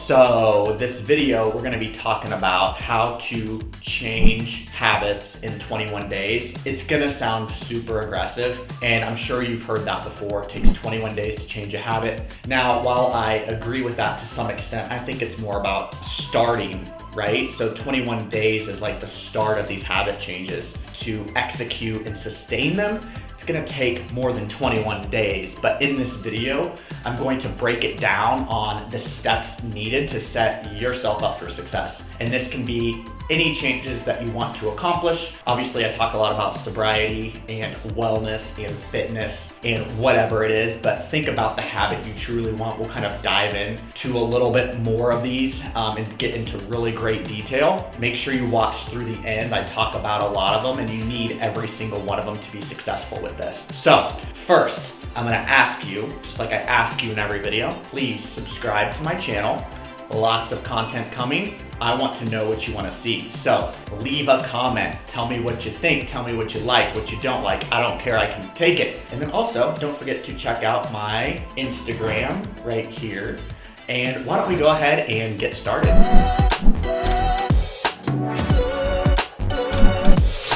So this video, we're gonna be talking about how to change habits in 21 days. It's gonna sound super aggressive, and I'm sure you've heard that before. It takes 21 days to change a habit. Now, while I agree with that to some extent, I think it's more about starting, right? So 21 days is like the start of these habit changes. To execute and sustain them, it's gonna take more than 21 days, but in this video, I'm going to break it down on the steps needed to set yourself up for success. And this can be any changes that you want to accomplish. Obviously, I talk a lot about sobriety and wellness and fitness and whatever it is, but think about the habit you truly want. We'll kind of dive in to a little bit more of these and get into really great detail. Make sure you watch through the end. I talk about a lot of them, and you need every single one of them to be successful with this. So first, I'm gonna ask you, just like I ask you in every video, please subscribe to my channel. Lots of content coming. I want to know what you want to see. So leave a comment. Tell me what you think. Tell me what you like, what you don't like. I don't care. I can take it. And then also, don't forget to check out my Instagram right here. And why don't we go ahead and get started?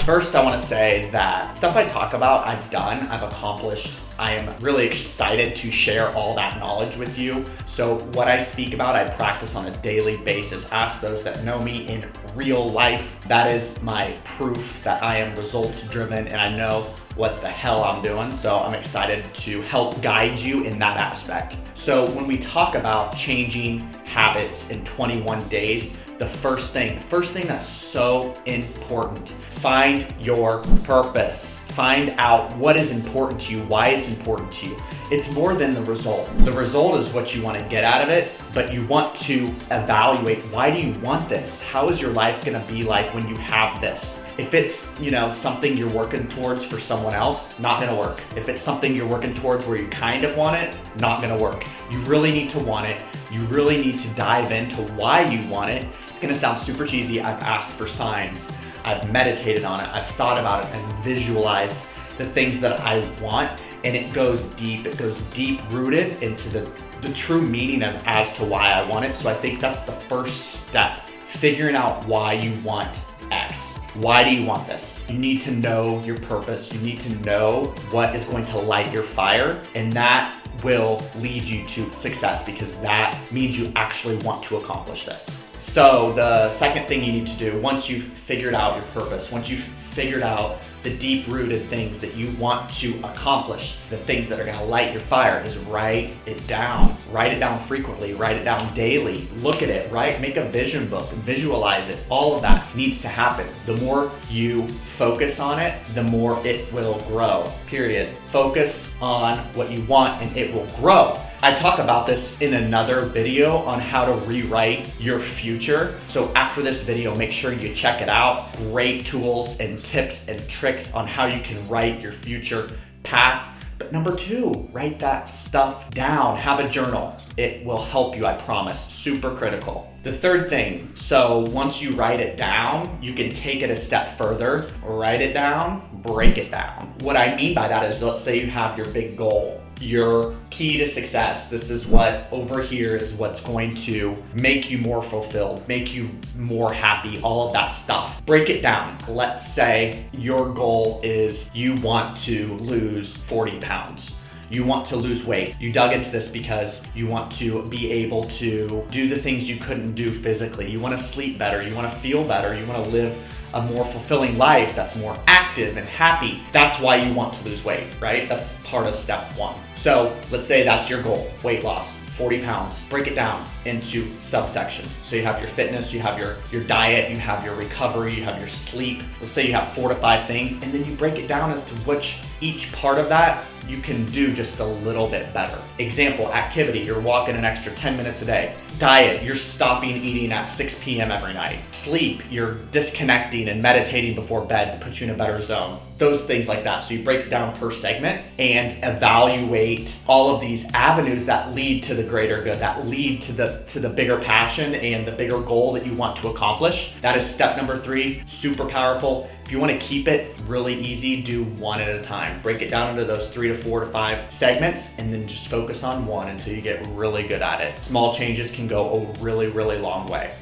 First, I want to say that stuff I talk about, I've done, I've accomplished. I am really excited to share all that knowledge with you. So what I speak about, I practice on a daily basis. Ask those that know me in real life. That is my proof that I am results driven and I know what the hell I'm doing. So I'm excited to help guide you in that aspect. So when we talk about changing habits in 21 days, the first thing that's so important, find your purpose. Find out what is important to you, why it's important to you. It's more than the result. The result is what you want to get out of it, but you want to evaluate, why do you want this? How is your life gonna be like when you have this? If it's, something you're working towards for someone else, not gonna work. If it's something you're working towards where you kind of want it, not gonna work. You really need to want it. You really need to dive into why you want it. It's gonna sound super cheesy. I've asked for signs. I've meditated on it. I've thought about it and visualized the things that I want. And it goes deep. It goes deep rooted into the true meaning of as to why I want it. So I think that's the first step, figuring out why you want X. Why do you want this? You need to know your purpose. You need to know what is going to light your fire, and that will lead you to success because that means you actually want to accomplish this. So the second thing you need to do, once you've figured out your purpose, once you've figured out the deep-rooted things that you want to accomplish, the things that are gonna light your fire, is write it down. Write it down frequently, write it down daily, look at it, make a vision book, visualize it. All of that needs to happen. The more you focus on it, the more it will grow, period. Focus on what you want and it will grow. I talk about this in another video on how to rewrite your future. So after this video, make sure you check it out. Great tools and tips and tricks on how you can write your future path. But number two, write that stuff down. Have a journal. It will help you, I promise. Super critical. The third thing, so once you write it down, you can take it a step further. Write it down, break it down. What I mean by that is, let's say you have your big goal, your key to success. This is what over here is what's going to make you more fulfilled, make you more happy, all of that stuff. Break it down. Let's say your goal is you want to lose 40 pounds. You want to lose weight. You dug into this because you want to be able to do the things you couldn't do physically. You want to sleep better. You want to feel better. You want to live a more fulfilling life that's more active and happy. That's why you want to lose weight, right? That's part of step one. So let's say that's your goal, weight loss, 40 pounds. Break it down into subsections. So you have your fitness, you have your diet, you have your recovery, you have your sleep. Let's say you have 4 to 5 things, and then you break it down as to which each part of that you can do just a little bit better. Example, activity, you're walking an extra 10 minutes a day. Diet, you're stopping eating at 6 p.m. every night. Sleep, you're disconnecting and meditating before bed to put you in a better zone. those things like that. So you break it down per segment and evaluate all of these avenues that lead to the greater good, that lead to the bigger passion and the bigger goal that you want to accomplish. That is step number 3, super powerful. If you want to keep it really easy, do one at a time. Break it down into those 3 to 4 to 5 segments and then just focus on one until you get really good at it. Small changes can go a really, really long way.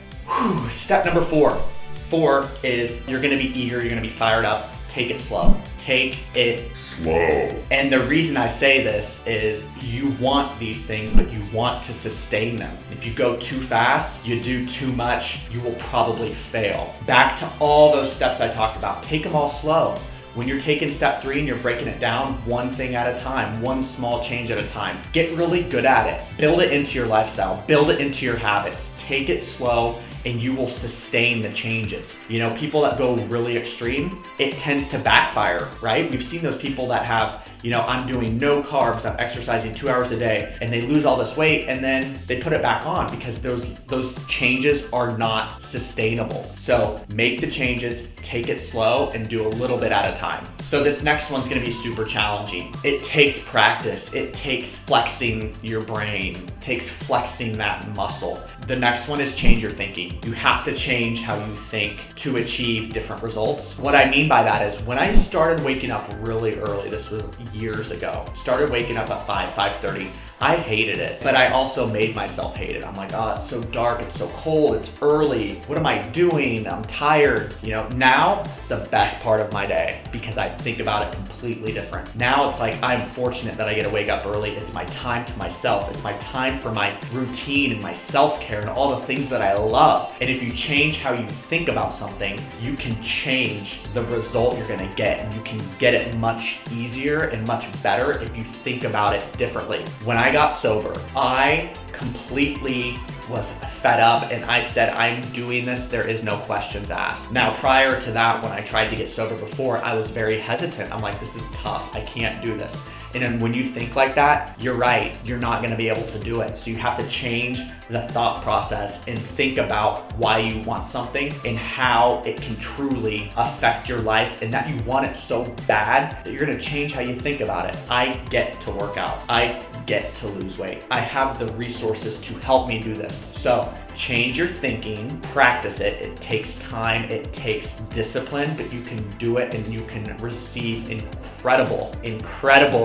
Step number 4. 4 is you're gonna be eager, you're gonna be fired up. Take it slow. Take it slow. And the reason I say this is you want these things, but you want to sustain them. If you go too fast, you do too much, you will probably fail. Back to all those steps I talked about, take them all slow. When you're taking step 3 and you're breaking it down one thing at a time, one small change at a time, get really good at it. Build it into your lifestyle, build it into your habits. Take it slow and you will sustain the changes. You know, people that go really extreme, it tends to backfire, right? We've seen those people that have, you know, I'm doing no carbs, I'm exercising 2 hours a day, and they lose all this weight and then they put it back on because those changes are not sustainable. So make the changes, take it slow, and do a little bit at a time. So this next one's gonna be super challenging. It takes practice. It takes flexing your brain, it takes flexing that muscle. The next one is change your thinking. You have to change how you think to achieve different results. What I mean by that is when I started waking up really early, this was years ago, started waking up at 5:30, I hated it, but I also made myself hate it. I'm like, oh, it's so dark, it's so cold, it's early. What am I doing? I'm tired. You know, now it's the best part of my day because I think about it completely different. Now it's like, I'm fortunate that I get to wake up early. It's my time to myself. It's my time for my routine and my self-care and all the things that I love. And if you change how you think about something, you can change the result you're gonna get, and you can get it much easier and much better if you think about it differently. When I got sober, I completely was fed up and I said, I'm doing this, there is no questions asked. Now, prior to that, when I tried to get sober before, I was very hesitant. I'm like, this is tough, I can't do this. And then when you think like that, you're right, you're not gonna be able to do it. So you have to change the thought process and think about why you want something and how it can truly affect your life, and that you want it so bad that you're gonna change how you think about it. I get to work out. I get to lose weight. I have the resources to help me do this. So change your thinking, practice it. It takes time, it takes discipline, but you can do it and you can receive incredible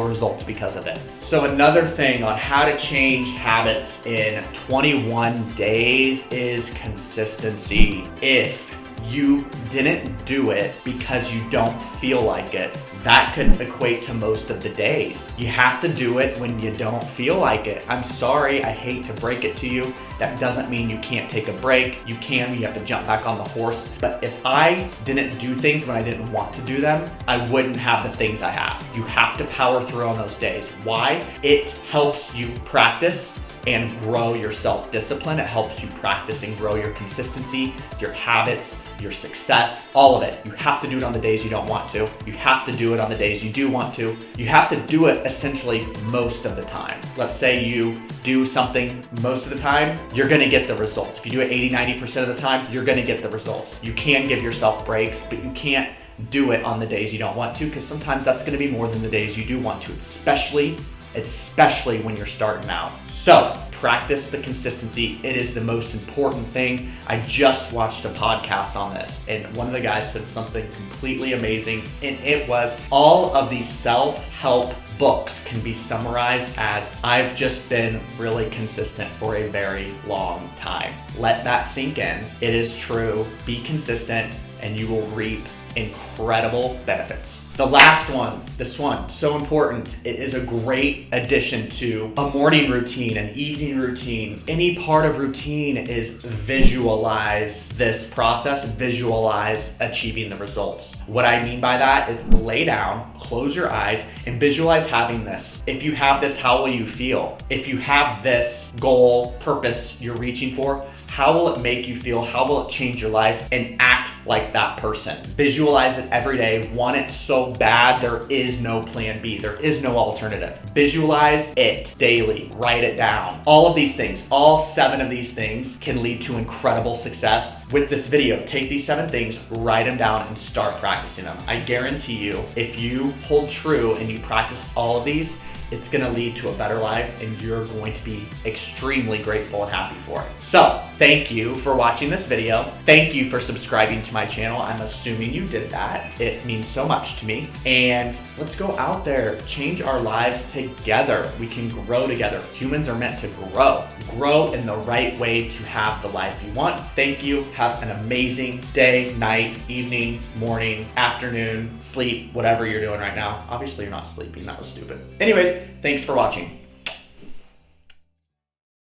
results because of it. So another thing on how to change habits in 21 days is consistency. If you didn't do it because you don't feel like it, that could equate to most of the days. You have to do it when you don't feel like it. I'm sorry, I hate to break it to you. That doesn't mean you can't take a break. You have to jump back on the horse. But if I didn't do things when I didn't want to do them, I wouldn't have the things I have. You have to power through on those days. Why? It helps you practice and grow your self-discipline. It helps you practice and grow your consistency, your habits, your success, all of it. You have to do it on the days you don't want to. You have to do it on the days you do want to. You have to do it essentially most of the time. Let's say you do something most of the time, you're gonna get the results. If you do it 80-90% of the time, you're gonna get the results. You can give yourself breaks, but you can't do it on the days you don't want to, because sometimes that's gonna be more than the days you do want to, especially when you're starting out. So practice the consistency. It is the most important thing. I just watched a podcast on this, and one of the guys said something completely amazing, and it was all of these self-help books can be summarized as, I've just been really consistent for a very long time. Let that sink in. It is true. Be consistent and you will reap incredible benefits. The last one, this one, so important. It is a great addition to a morning routine, an evening routine. Any part of routine is visualize this process, visualize achieving the results. What I mean by that is lay down, close your eyes, and visualize having this. If you have this, how will you feel? If you have this goal, purpose you're reaching for, How will it make you feel? How will it change your life? And act like that person. Visualize it every day. Want it so bad, there is no plan B. There is no alternative. Visualize it daily. Write it down. All of these things, all 7 of these things can lead to incredible success. With this video, take these 7 things, write them down, and start practicing them. I guarantee you, if you hold true and you practice all of these, it's gonna lead to a better life, and you're going to be extremely grateful and happy for it. So, thank you for watching this video. Thank you for subscribing to my channel. I'm assuming you did that. It means so much to me. And let's go out there, change our lives together. We can grow together. Humans are meant to grow. Grow in the right way to have the life you want. Thank you. Have an amazing day, night, evening, morning, afternoon, sleep, whatever you're doing right now. Obviously, you're not sleeping. That was stupid. Anyways, thanks for watching.